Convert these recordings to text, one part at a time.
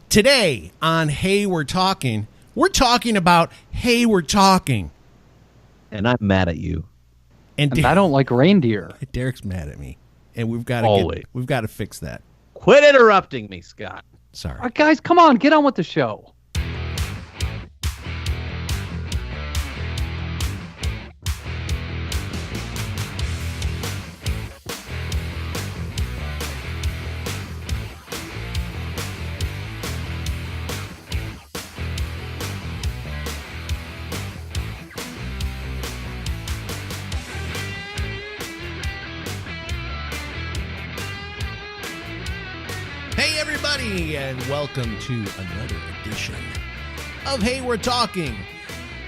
Today on Hey, we're talking about Hey, we're talking. And I'm mad at you. And I don't like reindeer. Derek's mad at me. And we've got to fix that. Quit interrupting me, Scott. Sorry. Guys, come on, get on with the show. Hey, everybody, and welcome to another edition of Hey, We're Talking.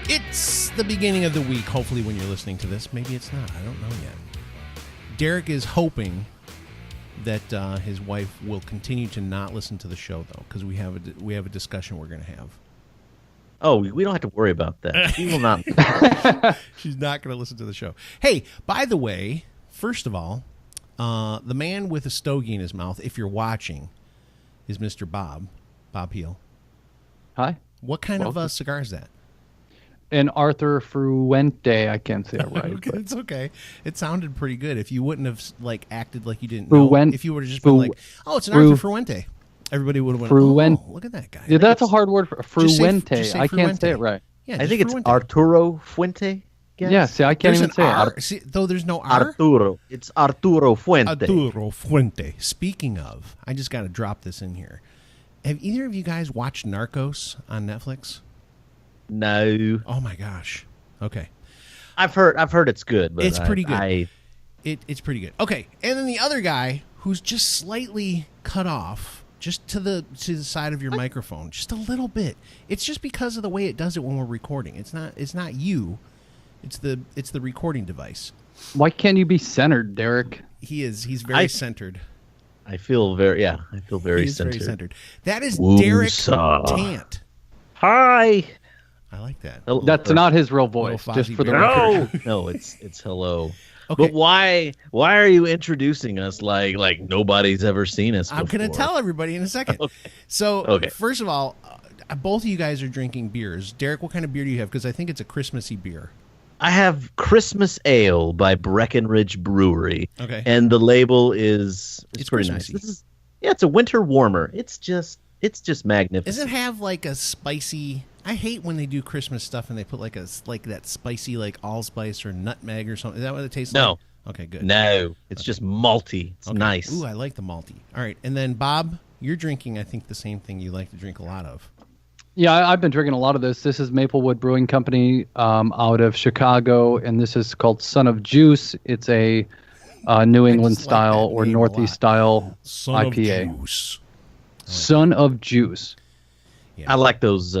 It's the beginning of the week. Hopefully, when you're listening to this, maybe it's not. I don't know yet. Derek is hoping that his wife will continue to not listen to the show, though, because we have a discussion we're going to have. Oh, we don't have to worry about that. She will not. She's not going to listen to the show. Hey, by the way, first of all, the man with a stogie in his mouth, if you're watching, is Mr. Bob Heel. Hi. What kind of cigar is that? An Arthur Fruente. I can't say it right. Okay, it's okay. It sounded pretty good. If you wouldn't have acted like you didn't know, if you would have just been like, "Oh, it's an Arthur Fruente," everybody would have went, "Oh, look at that guy." Yeah, that's a hard word for Fruente. I can't say it right. Yeah, I think it's Arturo Fuente. Yeah, see, I can't even say it. See, though there's no R. Arturo. It's Arturo Fuente. Arturo Fuente. Speaking of, I just got to drop this in here. Have either of you guys watched Narcos on Netflix? No. Oh my gosh. Okay. I've heard it's good, but it's pretty good. It's pretty good. Okay, and then the other guy who's just slightly cut off, just to the side of your microphone, just a little bit. It's just because of the way it does it when we're recording. It's not you. It's the recording device. Why can't you be centered, Derek? He's very centered. I feel very centered. Very centered. That is Derek Tant. Hi. I like that. That's not his real voice, just for the record. No, it's hello. Okay. But why are you introducing us like nobody's ever seen us before? I'm going to tell everybody in a second. Okay. So, First of all, both of you guys are drinking beers. Derek, what kind of beer do you have? Because I think it's a Christmassy beer. I have Christmas Ale by Breckenridge Brewery. Okay. And the label is it's pretty Christmassy. Nice. It's a winter warmer. It's just magnificent. Does it have like a spicy? I hate when they do Christmas stuff and they put like that spicy like allspice or nutmeg or something. Is that what it tastes like? No. Okay, good. No, it's just malty. It's nice. Ooh, I like the malty. All right, and then Bob, you're drinking, I think, the same thing you like to drink a lot of. Yeah, I've been drinking a lot of this. This is Maplewood Brewing Company out of Chicago, and this is called Son of Juice. It's a New England style or Northeast style IPA. Of Juice. Son of Juice. Yeah. I like those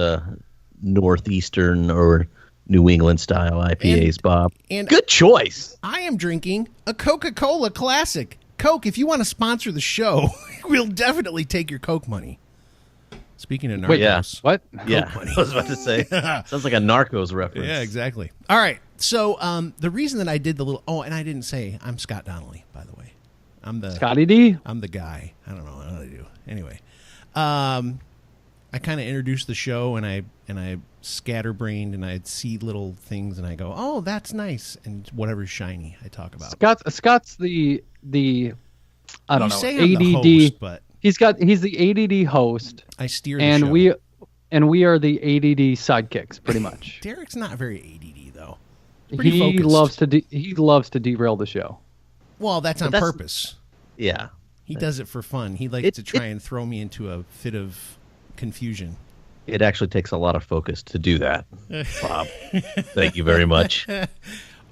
Northeastern or New England style IPAs, Bob. And good choice. I am drinking a Coca-Cola Classic. Coke, if you want to sponsor the show, we'll definitely take your Coke money. Speaking of Narcos. Wait, yeah. What? Yeah, I was about to say. Sounds like a Narcos reference. Yeah, exactly. All right. So the reason that I did the little... Oh, and I didn't say I'm Scott Donnelly, by the way. I'm the... Scotty D? I'm the guy. I don't know what I do. Anyway. I kind of introduced the show, and I scatterbrained, and I'd see little things, and I go, oh, that's nice, and whatever's shiny, I talk about. Scott's the I don't know, say ADD. I'm the host, but he's the ADD host. I steer the show. And we are the ADD sidekicks, pretty much. Derek's not very ADD though. He loves to derail the show. Well, that's on purpose. Yeah. He does it for fun. He likes to try and throw me into a fit of confusion. It actually takes a lot of focus to do that, Bob. Thank you very much.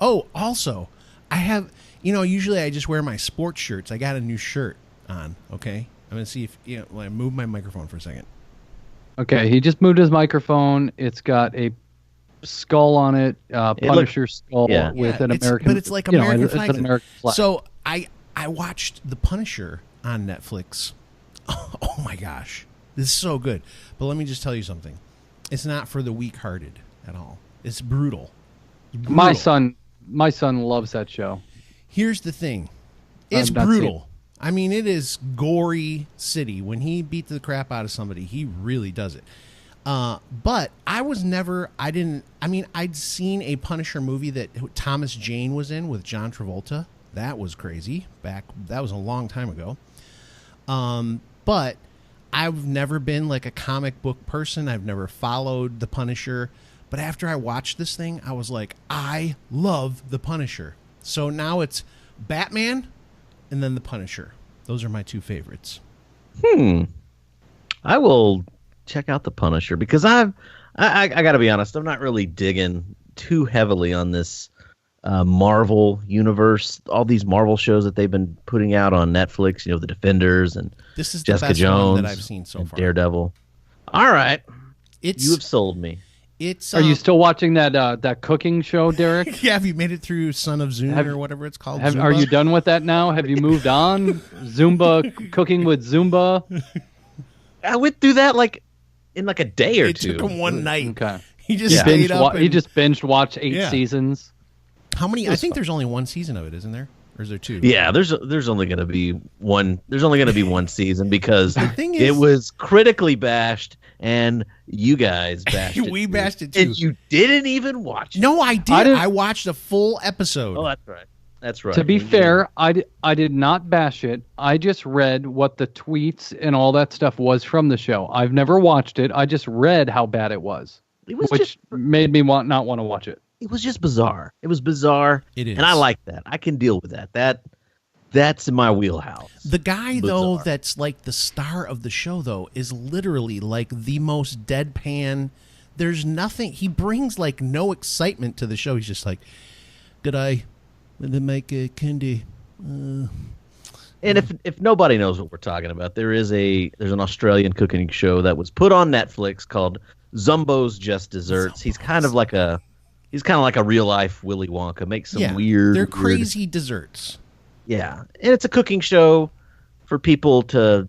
Oh, also, I have, usually I just wear my sports shirts. I got a new shirt on, okay? I'm going to see if, I move my microphone for a second. Okay, he just moved his microphone. It's got a skull on it, Punisher skull with an American... But it's like American flag. It's an American flag. So I watched The Punisher on Netflix. Oh my gosh. This is so good. But let me just tell you something. It's not for the weak-hearted at all. It's brutal. My son loves that show. Here's the thing. It's brutal. I mean, it is gory city. When he beats the crap out of somebody, he really does it. But I was never, I'd seen a Punisher movie that Thomas Jane was in with John Travolta. That was crazy. That was a long time ago. But I've never been like a comic book person. I've never followed the Punisher. But after I watched this thing, I was like, I love the Punisher. So now it's Batman and then the Punisher. Those are my two favorites. I will check out the Punisher because I got to be honest, I'm not really digging too heavily on this Marvel universe. All these Marvel shows that they've been putting out on Netflix, the Defenders and this is Jessica the best Jones one that I've seen so far. Daredevil. All right, you you have sold me. Are you still watching that cooking show, Derek? Yeah, have you made it through Son of Zune or whatever it's called? Are you done with that now? Have you moved on? Zumba, cooking with Zumba? I went through that in a day or it two. It took him one night. Okay. He just stayed up. He just binged watched 8 seasons. How many? I think there's only one season of it, isn't there? Or is there 2? Yeah, there's only going to be one. There's only going to be one season because the thing is, it was critically bashed, and you guys bashed it. We bashed it too, and you didn't even watch it. No, I did. I watched a full episode. Oh, that's right. That's right. To be fair, I did not bash it. I just read what the tweets and all that stuff was from the show. I've never watched it. I just read how bad it was, which made me not want to watch it. It was just bizarre. It was bizarre. It is. And I like that. I can deal with that. That's in my wheelhouse. The guy, though, that's like the star of the show, though, is literally like the most deadpan. There's nothing. He brings like no excitement to the show. He's just like, "Good eye, when they make a candy." And if nobody knows what we're talking about, there's an Australian cooking show that was put on Netflix called Zumbo's Just Desserts. He's kind of like a real life Willy Wonka. Makes some weird. They're crazy desserts. Yeah, and it's a cooking show for people to.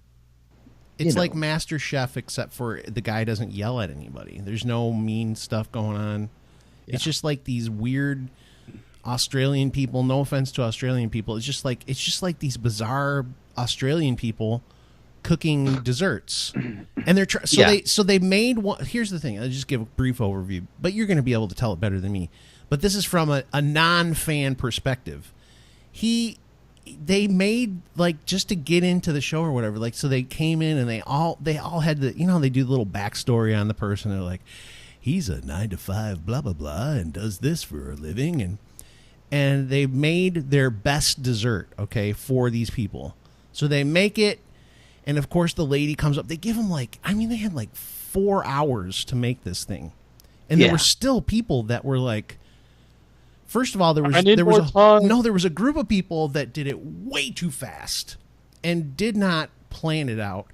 It's like Master Chef, except for the guy doesn't yell at anybody. There's no mean stuff going on. Yeah. It's just like these weird Australian people. No offense to Australian people. It's just like these bizarre Australian people cooking desserts, and they're they made one. Here's the thing. I'll just give a brief overview, but you're going to be able to tell it better than me. But this is from a non-fan perspective. They made like just to get into the show or whatever. Like, so they came in and they all had the, they do the little backstory on the person. They're like, he's a 9-to-5 blah blah blah and does this for a living, and they made their best dessert, okay, for these people. So they make it, and of course the lady comes up. They give them they had like 4 hours to make this thing, and there were still people that were like. First of all, there was a group of people that did it way too fast and did not plan it out,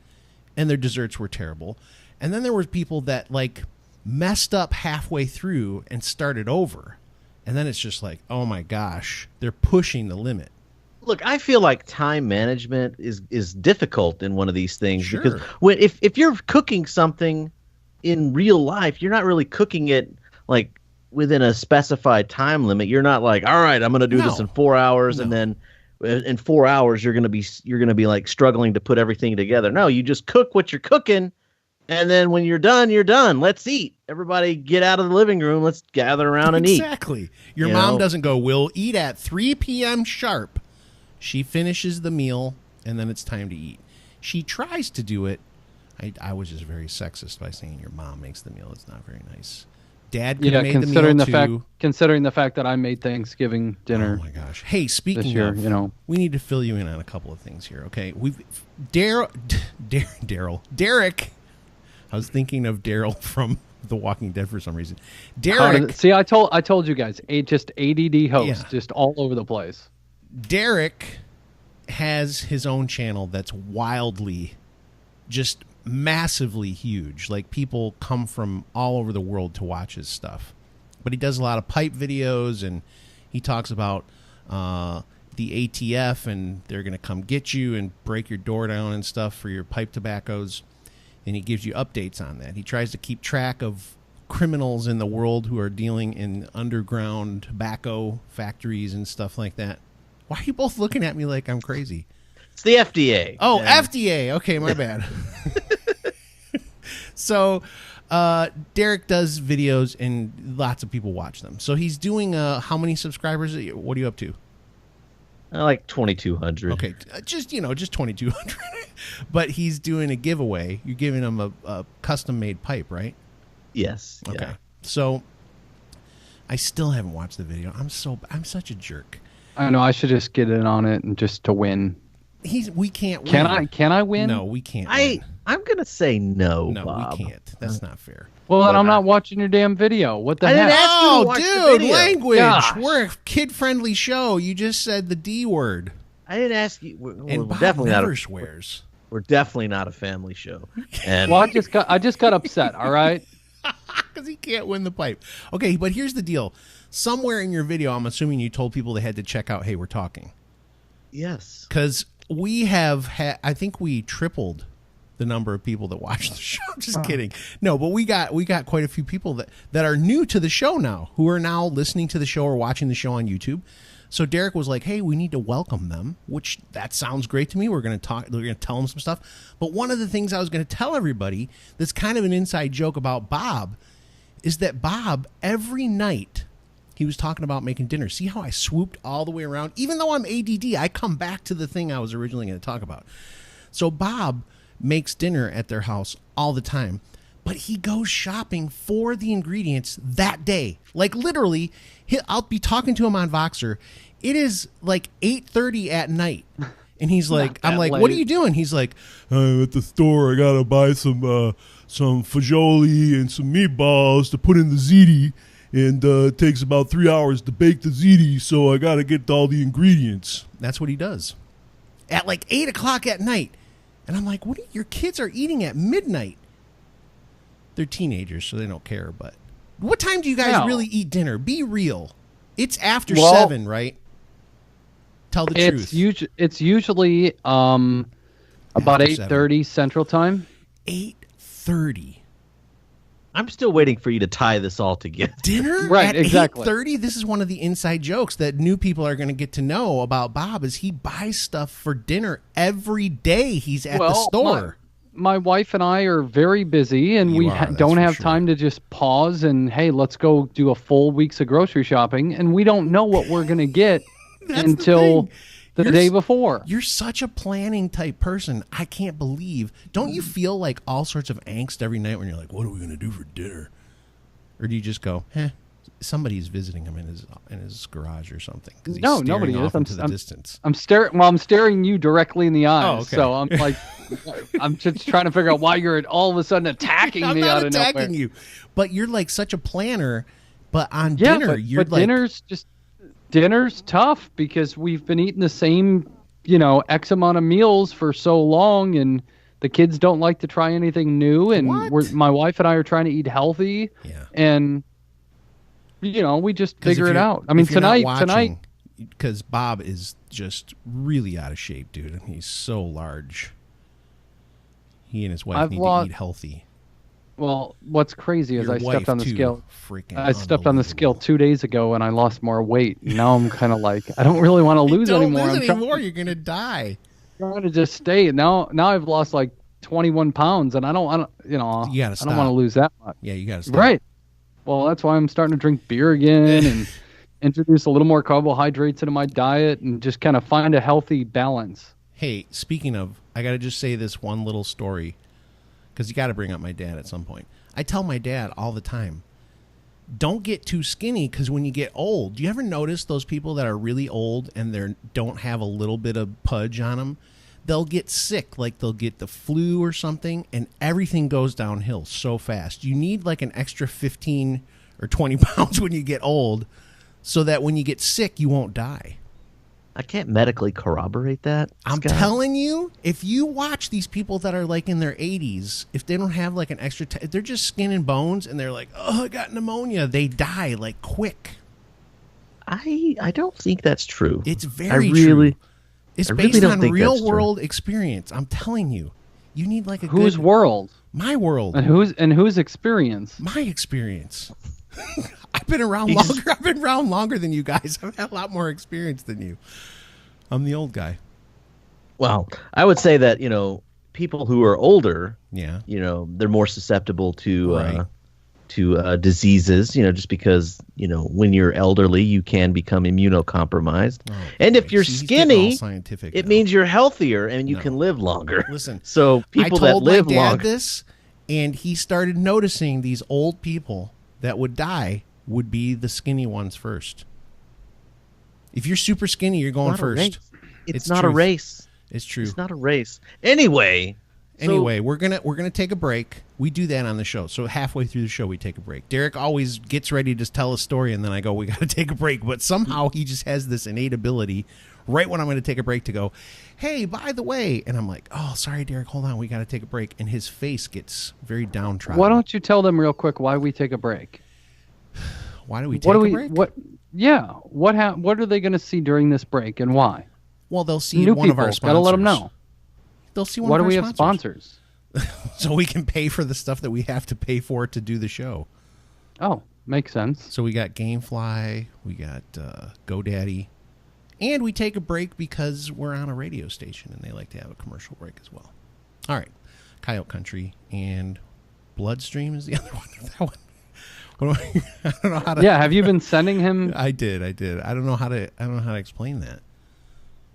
and their desserts were terrible. And then there were people that like messed up halfway through and started over. And then it's just like, oh my gosh, they're pushing the limit. Look, I feel like time management is difficult in one of these things because if you're cooking something in real life, you're not really cooking it like within a specified time limit. You're not like, all right, I'm going to do this in 4 hours, and then in 4 hours you're going to be like struggling to put everything together. No, you just cook what you're cooking, and then when you're done, you're done. Let's eat. Everybody get out of the living room. Let's gather around and eat. Exactly. Your mom doesn't go, "We'll eat at 3 p.m. sharp." She finishes the meal, and then it's time to eat. She tries to do it. I was just very sexist by saying your mom makes the meal. It's not very nice. Dad could have made the meal too. Considering the fact that I made Thanksgiving dinner. Oh my gosh! Hey, speaking this year, of, we need to fill you in on a couple of things here. Okay, Derek. I was thinking of Daryl from The Walking Dead for some reason. Derek. See, I told you guys, just ADD host, just all over the place. Derek has his own channel that's wildly, just massively huge. Like, people come from all over the world to watch his stuff. But he does a lot of pipe videos, and he talks about the ATF, and they're going to come get you and break your door down and stuff for your pipe tobaccos. And he gives you updates on that. He tries to keep track of criminals in the world who are dealing in underground tobacco factories and stuff like that. Why are you both looking at me like I'm crazy? It's the FDA. Oh, FDA. Okay, my bad. So, Derek does videos and lots of people watch them. So he's doing how many subscribers? What are you up to? Like 2,200. Okay, just 2,200. But he's doing a giveaway. You're giving him a custom-made pipe, right? Yes. Okay. Yeah. So I still haven't watched the video. I'm such a jerk. I know. I should just get in on it and just to win. We can't win. Can I win? No, we can't. Win. I'm gonna say no. No, Bob. we can't. That's not fair. Well, then I'm not watching your damn video. What the I heck? didn't ask you to watch the video. Language. Gosh. We're a kid-friendly show. You just said the D word. I didn't ask you. We're Bob definitely never not swears. We're definitely not a family show. And Well, I just got upset. All right. Because he can't win the pipe. Okay, but here's the deal. Somewhere in your video, I'm assuming you told people they had to check out Hey, We're Talking. yes, Because we have I think we tripled the number of people that watch the show. Just kidding. No, but we got quite a few people that are new to the show now, who are now listening to the show or watching the show on YouTube. So Derek was like, hey, we need to welcome them, which that sounds great to me. We're going to tell them some stuff. But one of the things I was going to tell everybody that's kind of an inside joke about Bob is that Bob, every night, he was talking about making dinner. See how I swooped all the way around? Even though I'm ADD, I come back to the thing I was originally going to talk about. So Bob makes dinner at their house all the time, but he goes shopping for the ingredients that day. Like literally, I'll be talking to him on Voxer. It is like 8:30 at night. And he's like, I'm like, what are you doing? He's like, I'm at the store. I got to buy some fagioli and some meatballs to put in the ziti. And it takes about 3 hours to bake the ziti, so I got to get all the ingredients. That's what he does. At like 8 o'clock at night. And I'm like, your kids are eating at midnight. They're teenagers, so they don't care. But what time do you guys really eat dinner? Be real. It's after 7, right? Tell the truth. It's usually about 8:30 Central Time. 8:30. I'm still waiting for you to tie this all together. Dinner Right, at exactly. 8:30? This is one of the inside jokes that new people are going to get to know about Bob is he buys stuff for dinner every day he's at the store. My wife and I are very busy, and we don't have time to just pause and, hey, let's go do a full week's of grocery shopping, and we don't know what we're going to get until the day before. You're such a planning type person. I can't believe. Don't you feel like all sorts of angst every night when you're like, what are we going to do for dinner? Or do you just go, somebody's visiting him in his garage or something? No, nobody is. Into the distance. I'm staring you directly in the eyes. Oh, okay. So I'm like, I'm just trying to figure out why you're all of a sudden attacking me out of nowhere. I'm not attacking you, but you're like such a planner. But on dinner, you're but like dinner's tough because we've been eating the same, X amount of meals for so long, and the kids don't like to try anything new, and my wife and I are trying to eat healthy, and we just figure it out. I mean, tonight, because Bob is just really out of shape, dude, and he's so large. He and his wife need to eat healthy. Well, what's crazy is I stepped on the scale. I stepped on the scale 2 days ago and I lost more weight. Now I'm kind of like, I don't really want to lose anymore. Don't lose anymore. You're gonna die. I'm trying to just stay. Now I've lost like 21 pounds, and I don't want to. I don't want to lose that much. Yeah, you gotta stop. Right. Well, that's why I'm starting to drink beer again and introduce a little more carbohydrates into my diet and just kind of find a healthy balance. Hey, speaking of, I gotta just say this one little story. Because you got to bring up my dad at some point. I tell my dad all the time, don't get too skinny because when you get old, do you ever notice those people that are really old and they don't have a little bit of pudge on them? They'll get sick, like they'll get the flu or something, and everything goes downhill so fast. You need like an extra 15 or 20 pounds when you get old so that when you get sick, you won't die. I can't medically corroborate that. I'm telling you, if you watch these people that are like in their 80s, if they don't have like an extra, if they're just skin and bones and they're like, oh, I got pneumonia, they die like quick. I don't think that's true. It's very true. It's based on real world experience. I'm telling you, you need like a whose world? My world. And whose experience? My experience. I've been around longer. I've been around longer than you guys. I've had a lot more experience than you. I'm the old guy. Well, I would say that, people who are older, Yeah. they're more susceptible to Right. Diseases, just because, when you're elderly, you can become immunocompromised. And if you're See, he's getting all skinny, scientific it now. means you're healthier and you No. can live longer. Listen, So people I that told live my dad longer. this, and he started noticing these old people that would die would be the skinny ones first. If you're super skinny, you're going Not a first. race. It's It's not a truth. race. It's true. It's not a race. Anyway, We're gonna take a break. We do that on the show. So halfway through the show, we take a break. Derek always gets ready to tell a story, and then I go, "We got to take a break." But somehow he just has this innate ability, right when I'm going to take a break, to go, "Hey, by the way," and I'm like, "Oh, sorry, Derek, hold on, we got to take a break," and his face gets very downtrodden. Why don't you tell them real quick why we take a break? Why do we take a break? What are they going to see during this break and why? Well, they'll see New one people, of our sponsors. gotta let them know. They'll see one Why of do our we have sponsors? So we can pay for the stuff that we have to pay for to do the show. Oh, makes sense. So we got GameFly, we got GoDaddy, and we take a break because we're on a radio station and they like to have a commercial break as well. All right, Coyote Country and Bloodstream is the other one. That one. I don't know how to. Yeah, have you been sending him? I did. I don't know how to explain that.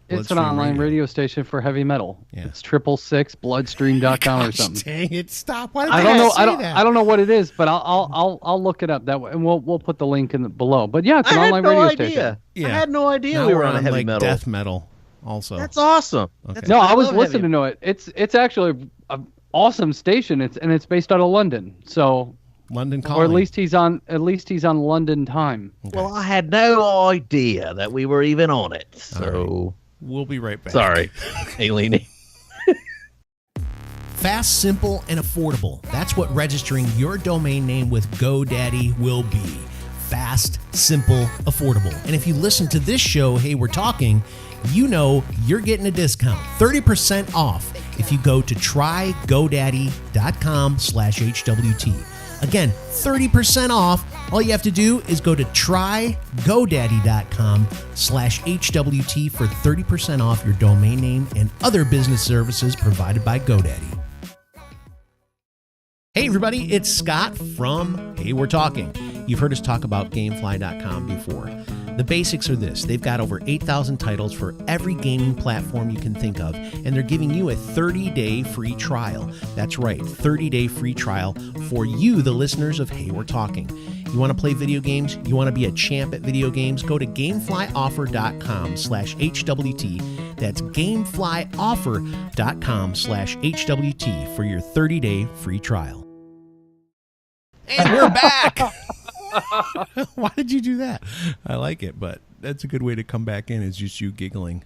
It's an Bloodstream online radio station for heavy metal. Yeah. It's 666bloodstream.com or Gosh, something. dang it! Stop. Why did I don't know. say that? I don't know what it is, but I'll look it up that way, and we'll put the link in below. But yeah, it's an online radio station. Yeah. I had no idea Now we we're were on on heavy like metal. death metal. Also, That's awesome. Okay. That's- No, I was love heavy listening to it. It's actually an awesome station. It's based out of London. So, London Calling. or at least he's on London time. Well, I had no idea that we were even on it. So We'll be right back. sorry, Aileen. Fast, simple, and affordable. That's what registering your domain name with GoDaddy will be. Fast, simple, affordable. And if you listen to this show, Hey, We're Talking, you know you're getting a discount, 30% off if you go to trygodaddy.com/HWT. Again, 30% off. All you have to do is go to trygodaddy.com/HWT for 30% off your domain name and other business services provided by GoDaddy. Hey everybody, it's Scott from Hey We're Talking. You've heard us talk about Gamefly.com before. The basics are this. They've got over 8,000 titles for every gaming platform you can think of, and they're giving you a 30-day free trial. That's right, 30-day free trial for you, the listeners of Hey We're Talking. You want to play video games? You want to be a champ at video games? Go to gameflyoffer.com/HWT. That's gameflyoffer.com/HWT for your 30-day free trial. And we're back. Why did you do that? I like it, but that's a good way to come back in, is just you giggling.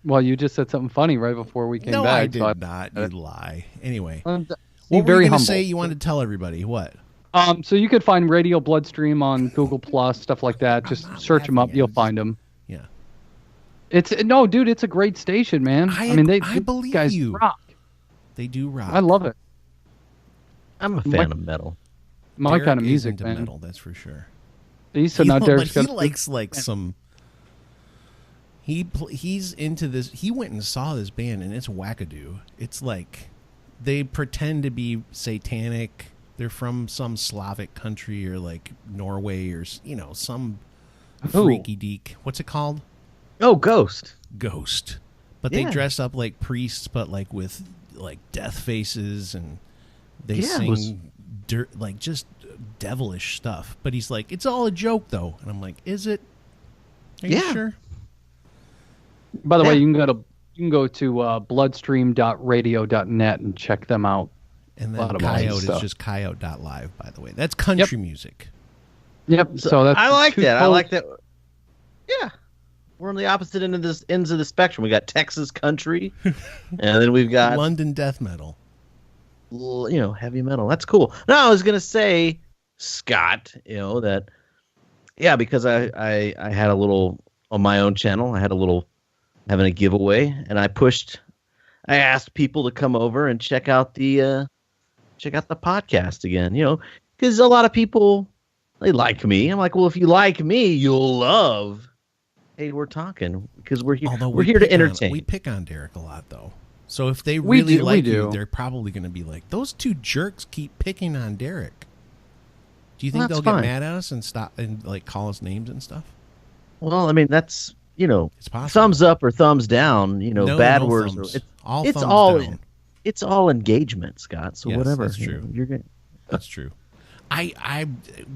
Well, you just said something funny right before we came No, back. I did not. You lie. Anyway, What what were very you going to humble. say? You wanted to tell everybody what? So you could find Radio Bloodstream on Google Plus, stuff like that. Just search them up, having you'll it. find them. Yeah. Dude, it's a great station, man. I believe these guys you. rock. They do rock. I love it. I'm a fan of metal. My Derek kind of is music, into man. metal, that's for sure. So now Derek's But he got likes like some. He's into this. He went and saw this band, and it's wackadoo. It's like they pretend to be satanic. They're from some Slavic country or like Norway or some freaky deek. What's it called? Oh, Ghost. Ghost. But they Yeah. dress up like priests, but like with like death faces, and they Yeah, it sing was- like just devilish stuff. But he's like, it's all a joke though, and I'm like, is it? Are you Yeah. sure? By the way, Yeah. you can go to bloodstream.radio.net and check them out. And A then lot of awesome Coyote is stuff. just coyote.live, by the way. That's country music. Yep. So that's I like two that. I total- like that. Yeah. We're on the opposite ends of the spectrum. We got Texas country, and then we've got London death metal. heavy metal. That's cool. No, I was gonna say, Scott, that, yeah, because I had a little on my own channel. I had a little having a giveaway, and I asked people to come over and check out the podcast again. Because a lot of people, they like me. I'm like, well, if you like me, you'll love Hey, we're talking because we're here. Although we're here to entertain. We pick on Derek a lot, though. So if they really like you, they're probably going to be like, those two jerks keep picking on Derek. Do you think they'll get mad at us and stop and like call us names and stuff? Well, I mean, that's, it's possible. Thumbs up or thumbs down, bad words. Thumbs. It's all engagement, Scott. So yes, whatever. That's true. You're good. That's true.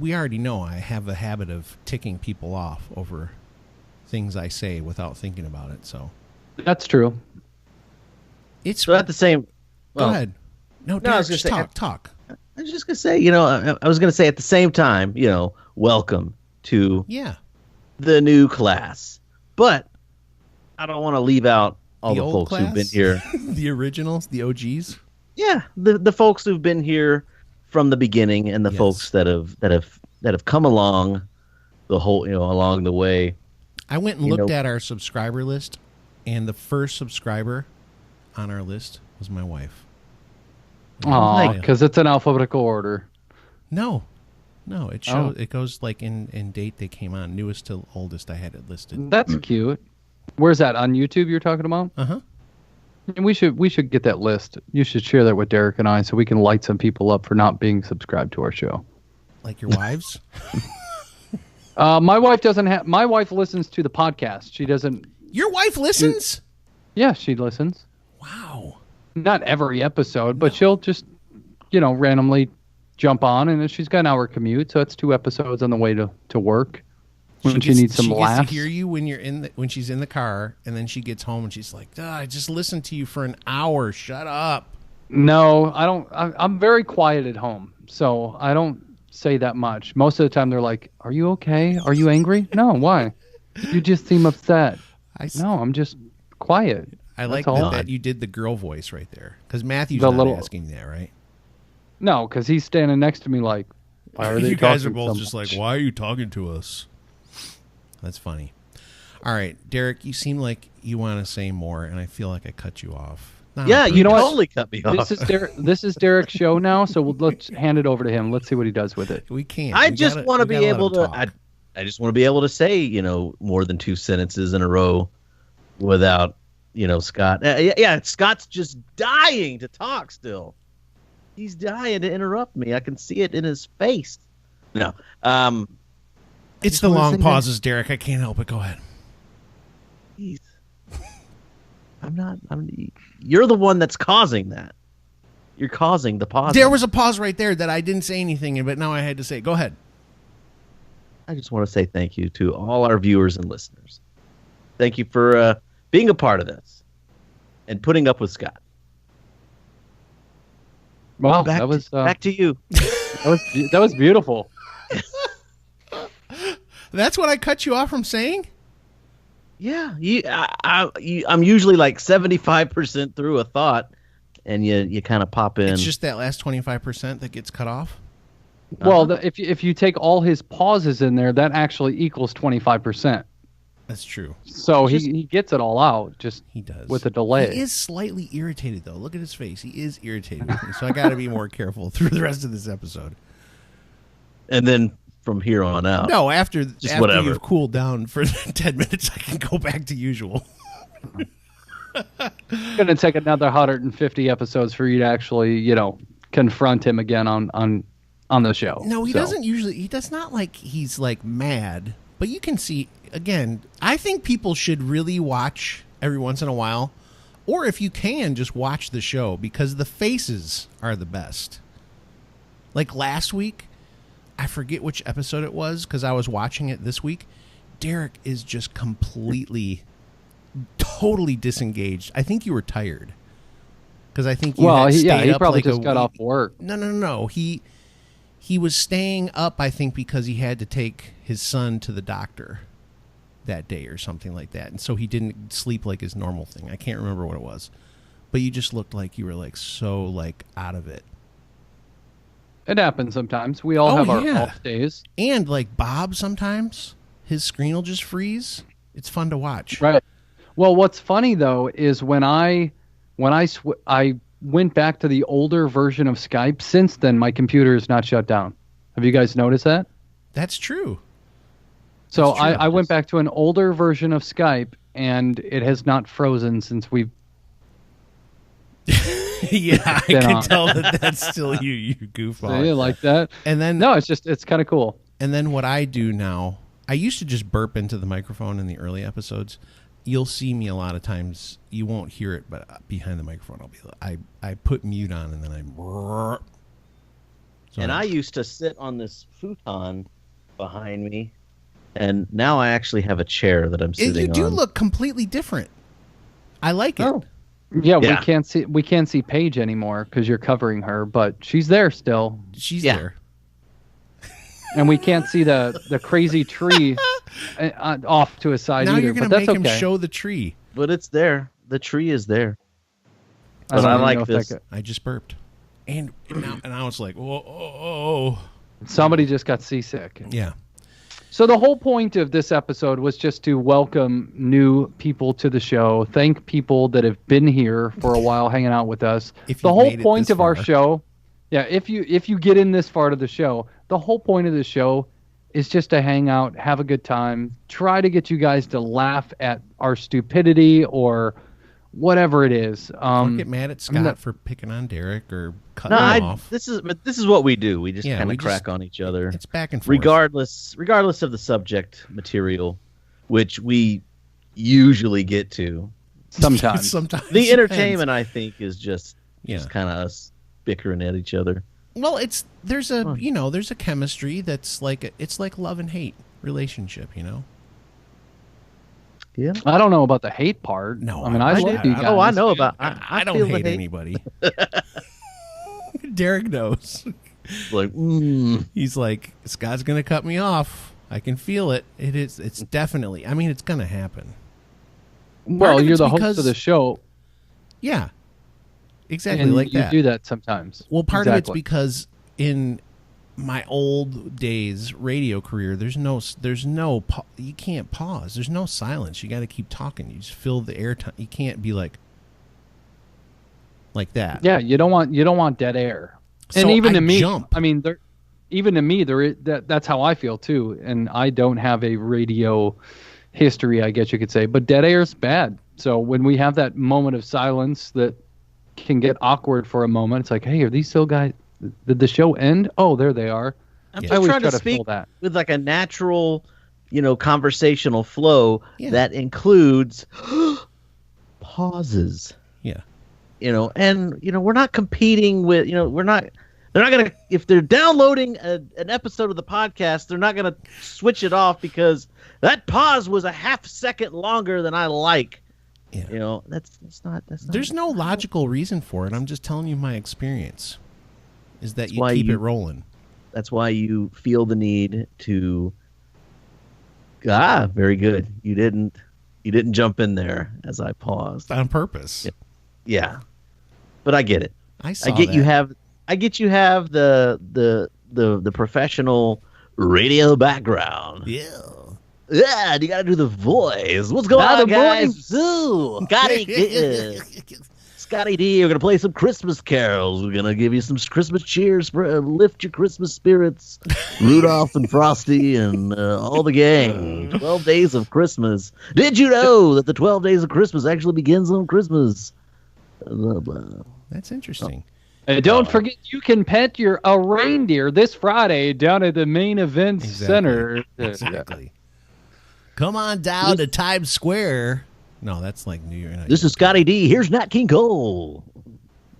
We already know I have a habit of ticking people off over things I say without thinking about it. So that's true. It's so at the same. Well, go ahead. No, Derek, just talk. I was just gonna say, I was gonna say at the same time, welcome to the new class, but I don't want to leave out all the folks who've been here, the originals, the OGs. Yeah, the folks who've been here from the beginning, and the folks that have come along the whole, along the way. I went and looked at our subscriber list, and the first subscriber on our list was my wife. Oh, because it's in alphabetical order. No, it shows. It goes like in date they came on, newest to oldest. I had it listed. That's cute. Where's that on YouTube? You're talking about? And we should get that list. You should share that with Derek and I, so we can light some people up for not being subscribed to our show. Like your wives? My wife doesn't have. My wife listens to the podcast. She doesn't. Your wife listens? Yeah, she listens. Wow. Not every episode, but she'll just, randomly jump on, and she's got an hour commute, so it's 2 episodes on the way to work. When she needs some laughs. She gets to hear you when she's in the car, and then she gets home and she's like, I just listened to you for an hour. Shut up. No, I don't. I'm very quiet at home, so I don't say that much. Most of the time, they're like, "Are you okay? Are you angry?" No, why? You just seem upset. No, I'm just quiet. I like that you did the girl voice right there, because Matthew's not asking that, right? No, because he's standing next to me like, why are they you talking guys are both so just much? like, why are you talking to us? That's funny. All right, Derek, you seem like you want to say more, and I feel like I cut you off. You totally cut me off. This is Derek's show now, so let's hand it over to him. Let's see what he does with it. We can't. I just want to be able to. I just want to be able to say, more than 2 sentences in a row without, Scott. Scott's just dying to talk still. He's dying to interrupt me. I can see it in his face. No. It's the long pauses, Derek. I can't help it. Go ahead. Jeez. You're the one that's causing that. You're causing the pause. There was a pause right there that I didn't say anything in, but now I had to say it. Go ahead. I just want to say thank you to all our viewers and listeners. Thank you for being a part of this and putting up with Scott. Wow, back to you. That was beautiful. That's what I cut you off from saying? Yeah, I'm usually like 75% through a thought, and you kind of pop in. It's just that last 25% that gets cut off? Well, if you take all his pauses in there, that actually equals 25%. That's true. So he gets it all out, he does with a delay. He is slightly irritated, though. Look at his face. He is irritated with me, so I got to be more careful through the rest of this episode. And then from here on out. No, after you've cooled down for 10 minutes, I can go back to usual. It's going to take another 150 episodes for you to actually, confront him again on the show. No, he doesn't usually. He does not he's mad. But you can see, again, I think people should really watch every once in a while. Or if you can, just watch the show, because the faces are the best. Like last week, I forget which episode it was because I was watching it this week. Derek is just totally disengaged. I think you were tired. Because I think you had stayed up he probably just a got week. off work. No. He was staying up, I think, because he had to take his son to the doctor that day or something like that. And so he didn't sleep like his normal thing. I can't remember what it was. But you just looked like you were so out of it. It happens sometimes. We all have our off days. And Bob sometimes, his screen will just freeze. It's fun to watch. Right. Well, what's funny, though, is when I went back to the older version of Skype, since then my computer is not shut down. Have you guys noticed that? That's true. So That's true. I went back to an older version of Skype, and it has not frozen since we've. Yeah, I been can on. tell that's still you. You goof off. See, like that. And then No, it's kind of cool. And then what I do now, I used to just burp into the microphone in the early episodes. You'll see me a lot of times. You won't hear it, but behind the microphone, I put mute on and then I burp. So I used to sit on this futon behind me, and now I actually have a chair that I'm sitting on. You do look completely different. I like it. Oh. Yeah, Yeah. we can't see Paige anymore because you're covering her, but she's there still, She's Yeah. there. and we can't see the crazy tree off to a side Now either. you're going But to that's make okay. him show the tree. But it's there. The tree is there. don't But I even like know if this. that I just burped. And now it's like, whoa, oh. somebody just got seasick. Yeah. So the whole point of this episode was just to welcome new people to the show. Thank people that have been here for a while hanging out with us. If The you've whole made it point this of our far. show, if you get in this far to the show, the whole point of the show is just to hang out, have a good time, try to get you guys to laugh at our stupidity or whatever it is. Don't get mad at Scott not- for picking on Derek or cutting No, him off. this is what we do. We just Yeah, kind we of crack just- on each other, It's back and forth. regardless of the subject material, which we usually get to. Sometimes. Sometimes The it entertainment, I think, is just Yeah. kind of us bickering at each other. Well, there's a chemistry that's it's like love and hate relationship, Yeah. I don't know about the hate part. No, I mean, I love you guys. Oh, I know about. I don't feel the hate anybody. Derek knows. Like, He's like, Scott's gonna cut me off. I can feel it. It's definitely. I mean, it's gonna happen. Well, of you're it's the host because- of the show, Yeah. Exactly and like you that. do that sometimes. Well, part of it's Exactly. because in my old days radio career, you can't pause. There's no silence. You got to keep talking. You just fill the air time. You can't be like that. Yeah, you don't want dead air. So And even I to me, jump. I mean, even to me, that's how I feel too. And I don't have a radio history, I guess you could say. But dead air is bad. So when we have that moment of silence that can get awkward for a moment, it's like, hey, are these still guys? Did the show end? Oh, there they are. I'm Yeah. just I always trying try to to fill speak that. with like a natural, conversational flow Yeah. that includes pauses. Yeah. We're not competing with, they're not going to, if they're downloading an episode of the podcast, they're not going to switch it off because that pause was a half second longer than I like. Yeah. That's not. There's no logical reason for it. I'm just telling you my experience. Is that you why keep you- it rolling? That's why you feel the need to. Very good. You didn't jump in there as I paused. On purpose. Yeah, but I get it. I saw I get that. you have the professional radio background. Yeah. Yeah, you got to do the voice. What's going Now on, the guys? Ooh, Scotty D, we're gonna play some Christmas carols. We're gonna give you some Christmas cheers, lift your Christmas spirits. Rudolph and Frosty and all the gang. 12 days of Christmas. Did you know that the 12 days of Christmas actually begins on Christmas? Blah, blah. That's interesting. And don't forget, you can pet a reindeer this Friday down at the main event center. Exactly. Come on down to Times Square. No, that's like New Year. This is Scotty D. Here's Nat King Cole.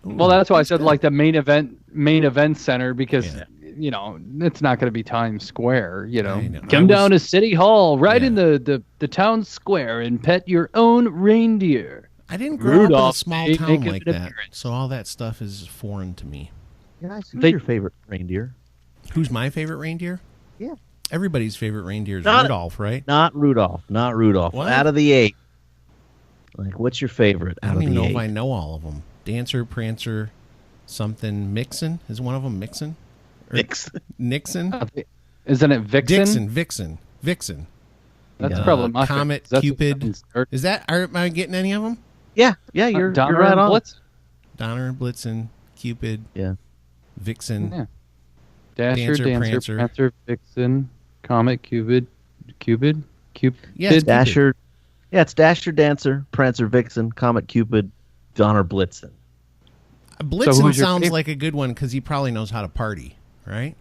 Well, that's why I said like the main event center because it's not going to be Times Square. I know. Come I down was- to City Hall, right Yeah. in the town square, and pet your own reindeer. I didn't grow up in a Rudolph, small make town an like that, appearance. so all that stuff is foreign to me. Guys, who's They- your favorite reindeer? Who's my favorite reindeer? Yeah. Everybody's favorite reindeer is Not- Rudolph, right? Not Rudolph. What? Out of the 8. Like, what's your favorite I out don't of even the know 8? if I know all of them. Dancer, Prancer, something, Mixon. Is one of them Mixon? Or Mix. Nixon? Isn't it Vixen? Vixen. That's probably my Comet, favorite. That's Cupid. what sounds- Is that? Am I getting any of them? Yeah, you're Donner right and on. Blitz? Donner and Blitzen, Cupid, Yeah. Vixen. Yeah. Dasher, Dancer, Dancer, Prancer. Prancer, Vixen, Comet, Cupid, Cupid? Yeah, it's Dasher. Yeah, it's Dasher, Dancer, Prancer, Vixen, Comet, Cupid, Donner, Blitzen. Blitzen sounds like a good one because he probably knows how to party, right?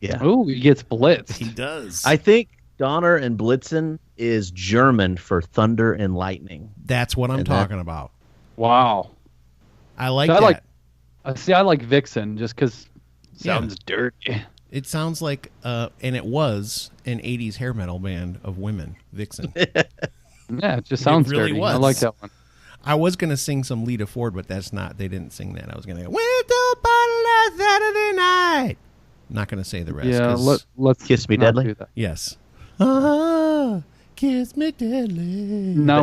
Yeah. Oh, he gets blitzed. He does. I think Donner and Blitzen is German for thunder and lightning. That's what I'm talking about. Wow. I like that. I like Vixen just because it sounds dirty. It sounds like, and it was an 80s hair metal band of women, Vixen. Yeah, it just sounds really dirty. was. I like that one. I was going to sing some Lita Ford, but that's not, they didn't sing that. I was going to go, with the bottle last Saturday night. I'm not going to say the rest. Yeah, let's Kiss Me Deadly. do that. Yes. Kiss me deadly. Now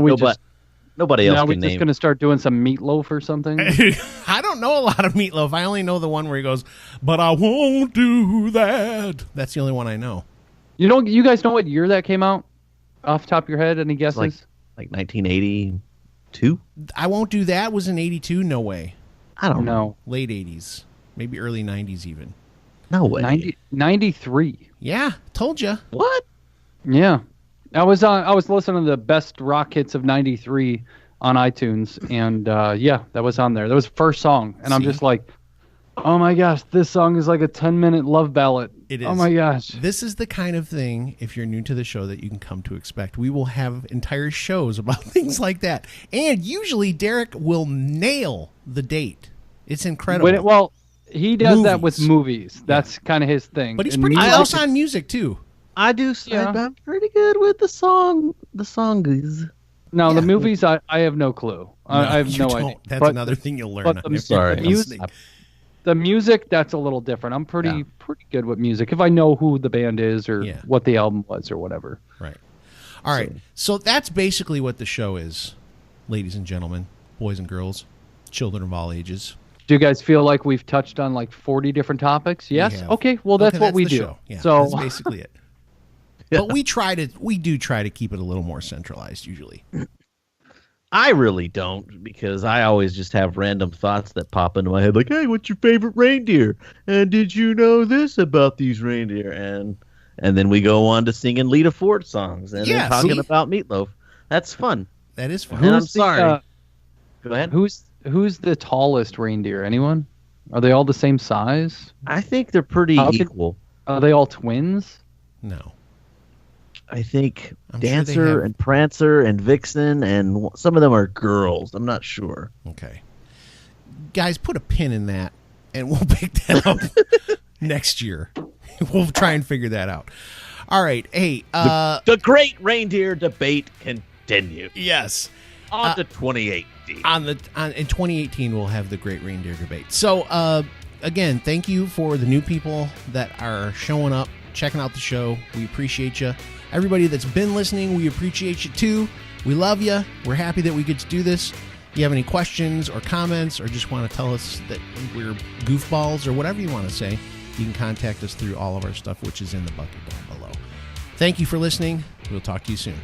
nobody else Now we're can just name. going to start doing some meatloaf or something. I don't know a lot of Meatloaf. I only know the one where he goes, but I won't do that. That's the only one I know. You guys know what year that came out? Off the top of your head, any guesses? Like 1982? I won't do that was in 82. No way. I don't know. Late 80s. Maybe early 90s even. No way. 93. Yeah, told you. What? Yeah. I was listening to the best rock hits of 93 on iTunes, and that was on there. That was the first song, and I'm just like, oh my gosh, this song is like a 10-minute love ballad. It is. Oh my gosh. This is the kind of thing, if you're new to the show, that you can come to expect. We will have entire shows about things like that. And usually Derek will nail the date. It's incredible. He does that with movies. That's kind of his thing. But he's pretty close on music, too. I do. Yeah. I'm pretty good with the songs. No, the movies, I have no clue. I have no idea. That's another thing you'll learn. I'm sorry. The music, that's a little different. I'm pretty good with music if I know who the band is or what the album was or whatever. Right. All right. So that's basically what the show is, ladies and gentlemen, boys and girls, children of all ages. Do you guys feel like we've touched on like 40 different topics? Yes. Okay. Well, that's what we do. Show. Yeah, so that's basically it. But we do try to keep it a little more centralized usually. I really don't, because I always just have random thoughts that pop into my head, like, hey, what's your favorite reindeer? And did you know this about these reindeer? And then we go on to singing Lita Ford songs and then talking about Meatloaf. That's fun. That is fun. And I'm sorry. Go ahead. Who's the tallest reindeer? Anyone? Are they all the same size? I think they're pretty equal. Are they all twins? No. I think Dancer and Prancer and Vixen, and some of them are girls. I'm not sure. Okay. Guys, put a pin in that, and we'll pick that up next year. We'll try and figure that out. All right. Hey. The great reindeer debate continue. Yes. On to 2018. In 2018, we'll have the great reindeer debate. So, again, thank you for the new people that are showing up, checking out the show. We appreciate you. Everybody that's been listening, we appreciate you too. We love you. We're happy that we get to do this. If you have any questions or comments or just want to tell us that we're goofballs or whatever you want to say, you can contact us through all of our stuff, which is in the bucket down below. Thank you for listening. We'll talk to you soon.